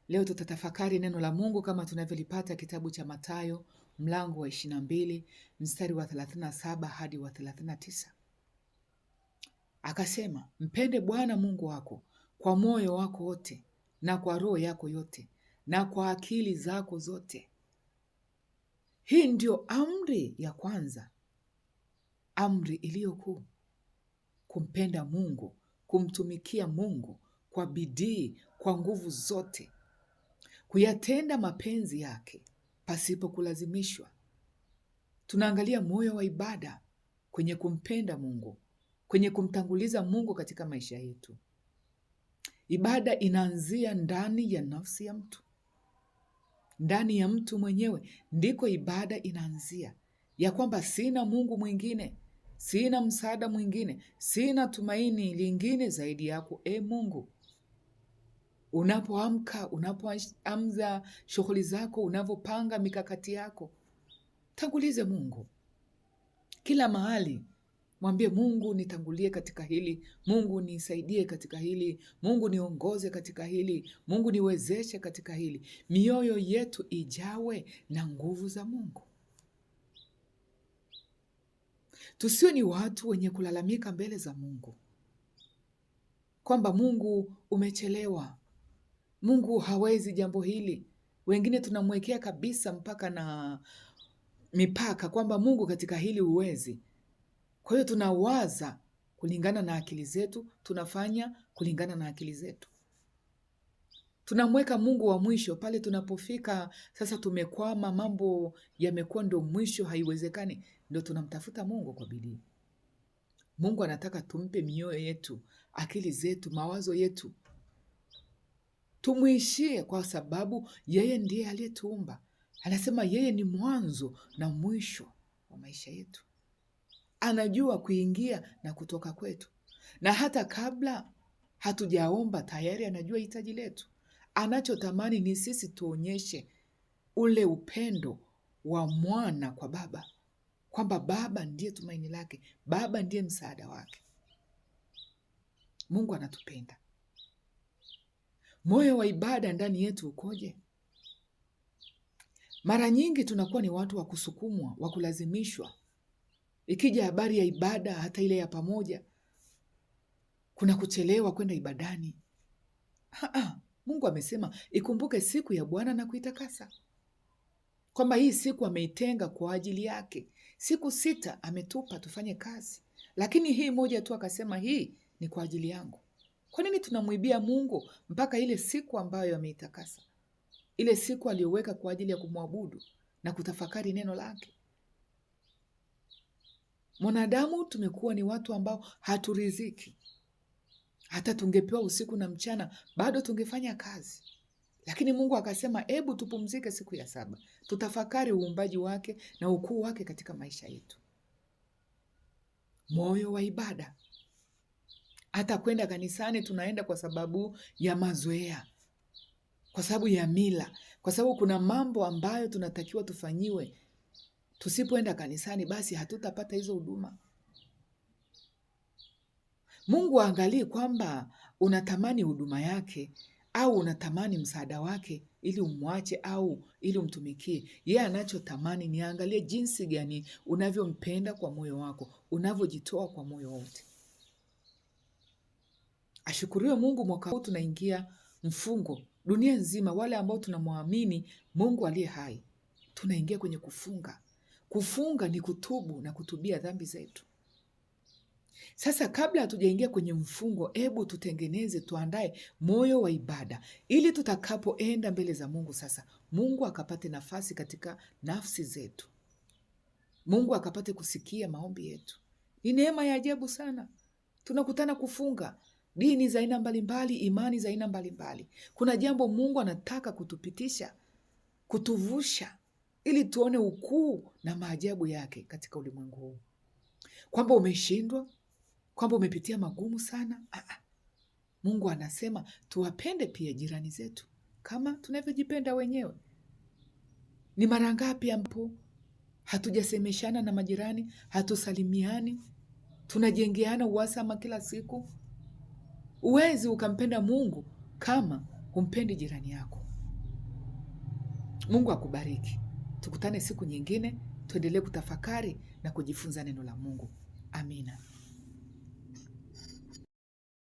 Leo tutatafakari neno la Mungu kama tunavyolipata kitabu cha Mathayo mlango wa 22 mstari wa 37 hadi wa 39. Akasema, mpende Bwana Mungu wako kwa moyo wako wote na kwa roho yako yote na kwa akili zako zote. Hii ndio amri ya kwanza, amri iliyo kuu: kumpenda Mungu, kumtumikia Mungu kwa bidii, kwa nguvu zote, kuyatenda mapenzi yake pasipo kulazimishwa. Tunaangalia moyo wa ibada kwenye kumpenda Mungu, kwenye kumtanguliza Mungu katika maisha yetu. Ibada inaanzia ndani ya nafsi ya mtu. Ndani ya mtu mwenyewe ndiko ibada inaanzia, ya kwamba sina Mungu mwingine, sina msaada mwingine, sina tumaini lingine zaidi yako, Mungu. Unapoamka, unapoanza shughuli zako, unapopanga mikakati yako, tangulize Mungu. Kila mahali mwambie Mungu, nitangulie katika hili. Mungu nisaidie katika hili. Mungu niongoze katika hili. Mungu niwezeshe katika hili. Mioyo yetu ijawe na nguvu za Mungu. Tusiwe ni watu wenye kulalamika mbele za Mungu kwamba Mungu umechelewa, Mungu hawezi jambo hili. Wengine tunamwekea kabisa mpaka na mipaka kwamba Mungu katika hili huwezi. Kwa hiyo tunawaza kulingana na akili zetu, tunafanya kulingana na akili zetu. Tunamweka Mungu wa mwisho pale tunapofika sasa tumekwama, mambo yamekuwa ndo mwisho, haiwezekani, ndo tunamtafuta Mungu kwa bidii. Mungu anataka tumpe mioyo yetu, akili zetu, mawazo yetu, tumwishie, kwa sababu yeye ndiye aliyetuumba. Anasema yeye ni mwanzo na mwisho wa maisha yetu. Anajua kuingia na kutoka kwetu, na hata kabla hatujaomba tayari anajua hitaji letu. Anachotamani ni sisi tuonyeshe ule upendo wa mwana kwa Baba, kwamba Baba ndiye tumaini lake, Baba ndiye msaada wake. Mungu anatupenda. Moyo wa ibada ndani yetu ukoje? Mara nyingi tunakuwa ni watu wa kusukumwa, wa kulazimishwa. Ikija habari ya ibada, hata ile ya pamoja, kuna kuchelewa kwenda ibadani. Mungu amesema ikumbuke siku ya Bwana na kuitakasa, kwamba hii siku ameitenga kwa ajili yake. Siku 6 ametupa tufanye kazi, lakini hii moja tu akasema hii ni kwa ajili yangu. Kwa nini tunamwibia Mungu mpaka ile siku ambayo ameitakasa, ile siku aliyoweka kwa ajili ya kumwabudu na kutafakari neno lake? Mwanadamu tumekuwa ni watu ambao haturiziki. Hata tungepewa usiku na mchana bado tungefanya kazi, lakini Mungu akasema hebu tupumzike siku ya 7, tutafakari uumbaji wake na ukuu wake katika maisha yetu. Moyo wa ibada. Hata kwenda kanisani tunaenda kwa sababu ya mazoea, kwa sababu ya mila, kwa sababu kuna mambo ambayo tunatakiwa tufanyiwe. Tusipoenda kanisani basi hatutapata hizo huduma. Mungu aangalie kwamba unatamani huduma yake au unatamani msaada wake ili umwache au ili umtumikie. Yeye anachotamani ni angalie jinsi gani unavyompenda kwa moyo wako, unavyojitoa kwa moyo wote. Ashukuriwe Mungu, mwaka huu tunaingia mfungo. Dunia nzima wale ambao tunamwamini Mungu aliye hai, tunaingia kwenye kufunga. Kufunga ni kutubu na kutubia dhambi zetu. Sasa kabla hatujaingia kwenye mfungo, hebu tutengeneze, tuandae moyo wa ibada ili tutakapoenda mbele za Mungu sasa, Mungu akapate nafasi katika nafsi zetu. Mungu akapate kusikia maombi yetu. Ni neema ya ajabu sana. Tunakutana kufunga, dini za aina mbalimbali, imani za aina mbalimbali. Kuna jambo Mungu anataka kutupitisha, kutuvusha, ili tuone ukuu na maajabu yake katika ulimwengu huu. Kwamba umeshindwa, kwamba umepitia magumu sana. Mungu anasema tuwapende pia jirani zetu kama tunavyojipenda wenyewe. Ni mara ngapi ambapo hatujasemeshana na majirani, hatusalimiani, tunajengeana uhasama kila siku? Uwezi ukampenda Mungu kama humpendi jirani yako. Mungu akubariki. Tukutane siku nyingine, tuendelee kutafakari na kujifunza neno la Mungu.